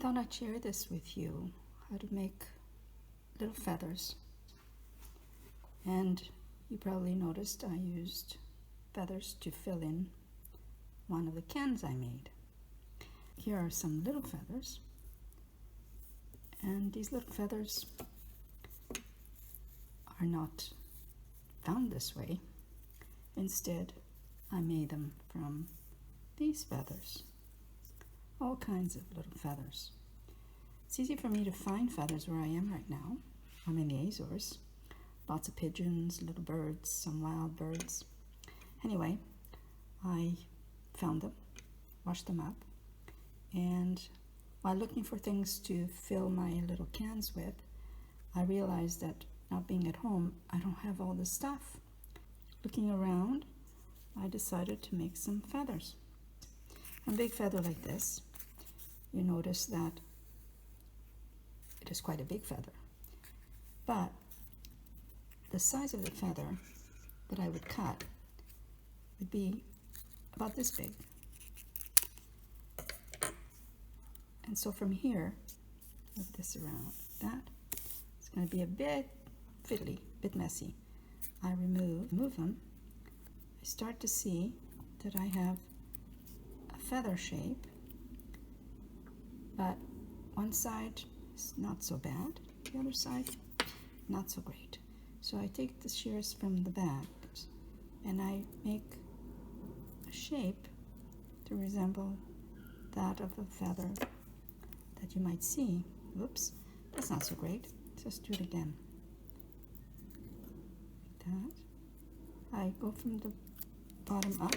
thought I'd share this with you, how to make little feathers. And you probably noticed I used feathers to fill in one of the cans I made. Here are some little feathers, and these little feathers are not found this way. Instead, I made them from these feathers, all kinds of little feathers. It's easy for me to find feathers where I am right now. I'm in the Azores. Lots of pigeons, little birds, some wild birds. Anyway, I found them, washed them up, and while looking for things to fill my little cans with, I realized that not being at home, I don't have all this stuff. Looking around, I decided to make some feathers. A big feather like this, you notice that it is quite a big feather, but the size of the feather that I would cut would be about this big. And so from here, move this around that. It's going to be a bit fiddly, a bit messy. I remove them. I start to see that I have a feather shape, but one side is not so bad, the other side not so great. So I take the shears from the back and I make a shape to resemble that of a feather that you might see. Whoops, that's not so great. Let's do it again. Like that. I go from the bottom up,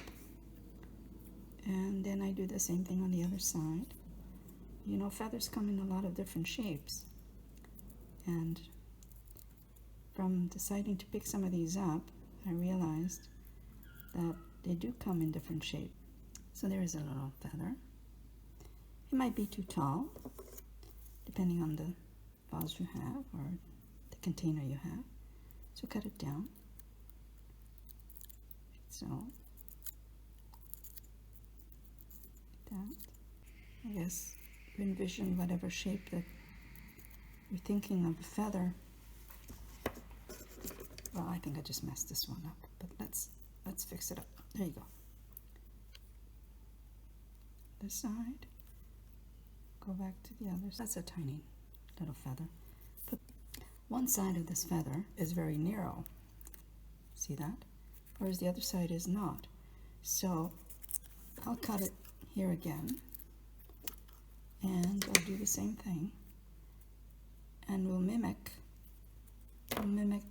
and then I do the same thing on the other side. You know, feathers come in a lot of different shapes, and from deciding to pick some of these up, I realized that they do come in different shapes. So there is a little feather. It might be too tall, depending on the vase you have or the container you have. So cut it down. So, like that. I guess you envision whatever shape that you're thinking of a feather. Well, I think I just messed this one up, but let's fix it up. There you go. This side. Go back to the other. That's a tiny little feather. But one side of this feather is very narrow. See that? Whereas the other side is not. So I'll cut it here again, and I'll do the same thing, and we'll mimic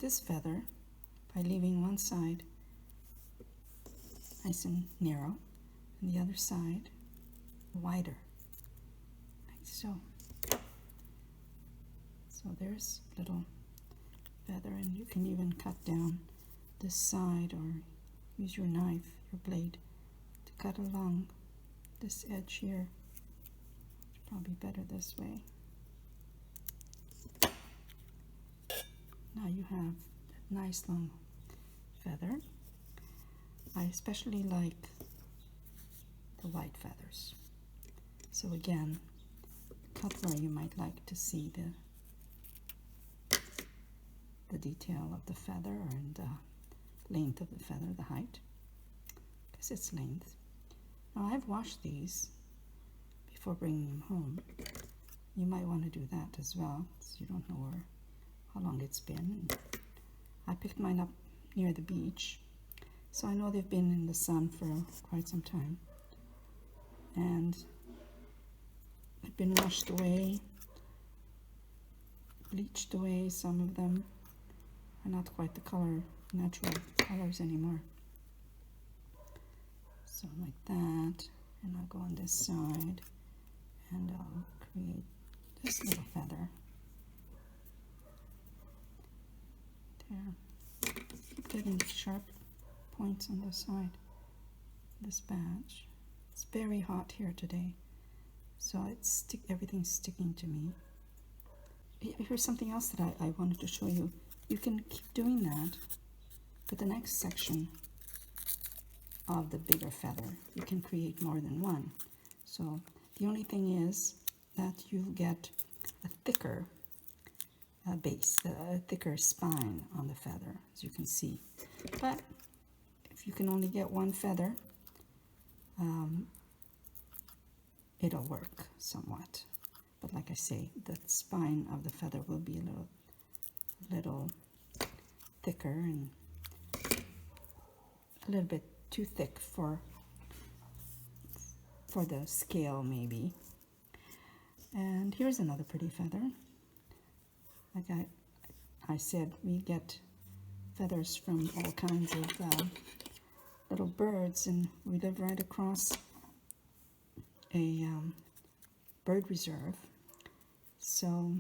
this feather by leaving one side nice and narrow and the other side wider, like so. So there's a little feather, and you can even cut down this side or use your knife, your blade, to cut along this edge here. It's probably better this way. Now you have that nice long feather. I especially like the white feathers. So again, cut where you might like to see the detail of the feather and the length of the feather, the height, because it's length. Now I've washed these before bringing them home. You might want to do that as well, so you don't know how long it's been. I picked mine up near the beach, so I know they've been in the sun for quite some time, and they've been washed away, bleached away. Some of them are not quite the natural colors anymore. So like that, and I'll go on this side, and I'll create this little feather. There. Keep getting the sharp points on the side of this badge. It's very hot here today, so everything's sticking to me. Here's something else that I wanted to show you. You can keep doing that for the next section of the bigger feather. You can create more than one. So the only thing is, that you'll get a thicker base, a thicker spine on the feather, as you can see. But if you can only get one feather, it'll work somewhat. But like I say, the spine of the feather will be a little thicker and a little bit too thick for the scale maybe. And here's another pretty feather. Like I said, we get feathers from all kinds of little birds, and we live right across a bird reserve, so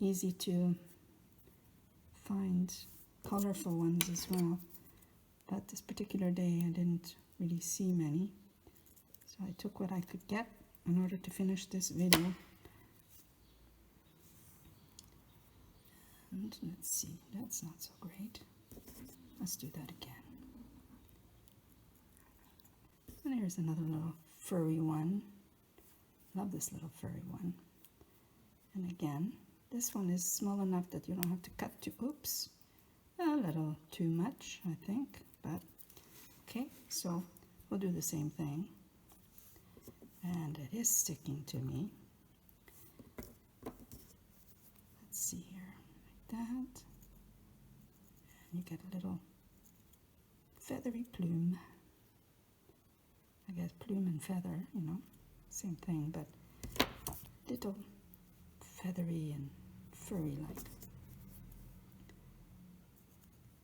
easy to find colorful ones as well. But this particular day I didn't really see many, so I took what I could get in order to finish this video. And let's see, that's not so great. Let's do that again. And here's another little furry one. Love this little furry one. And again, this one is small enough that you don't have to cut to, oops, a little too much, I think, but okay, so we'll do the same thing. And it is sticking to me. Let's see here, like that. And you get a little feathery plume. I guess plume and feather, you know, same thing, but little feathery and furry like.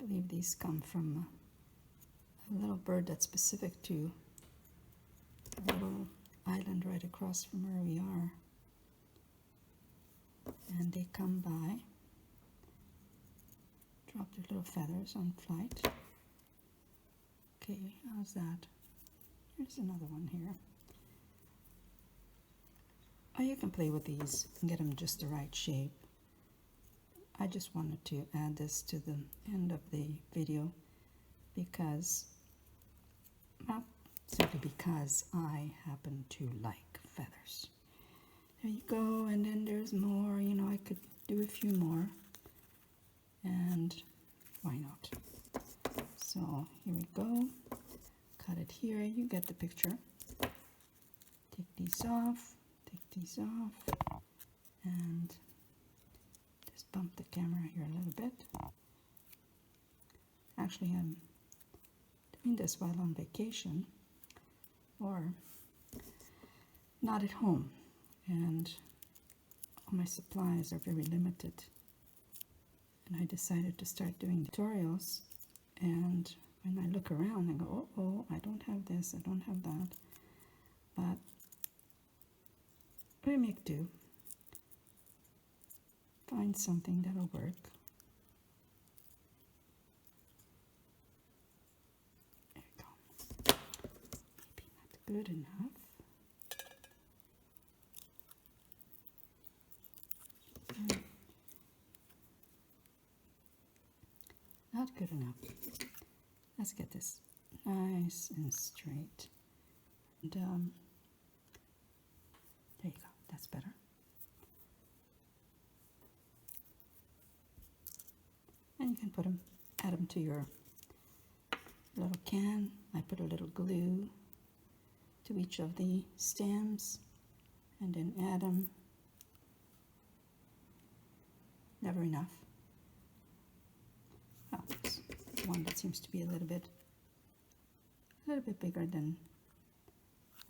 I believe these come from a little bird that's specific to a little island right across from where we are. And they come by, drop their little feathers on flight. Okay, how's that? Here's another one here. Oh, you can play with these and get them just the right shape. I just wanted to add this to the end of the video because, well, simply because I happen to like feathers. There you go, and then there's more. You know, I could do a few more, and why not? So here we go. Cut it here, you get the picture. Take these off, and just bump the camera here a little bit. Actually, I'm doing this while on vacation or not at home, and all my supplies are very limited. And I decided to start doing tutorials, and when I look around, I go, oh, I don't have this, I don't have that. But we make do. Find something that'll work. There you go. Maybe not good enough. Not good enough. Let's get this nice and straight. And there you go. That's better. And you can put them, add them to your little can. I put a little glue to each of the stems, and then add them. Never enough. Oh, there's one that seems to be a little bit bigger than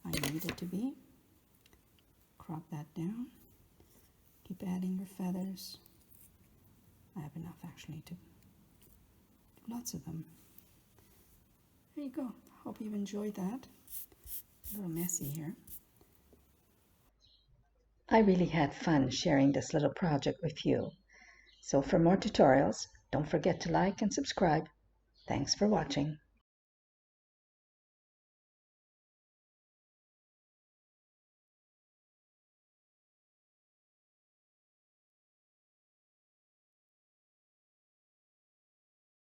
I need it to be. Crop that down. Keep adding your feathers. I have enough actually to do lots of them. There you go. Hope you've enjoyed that. A little messy here. I really had fun sharing this little project with you. So for more tutorials, don't forget to like and subscribe. Thanks for watching.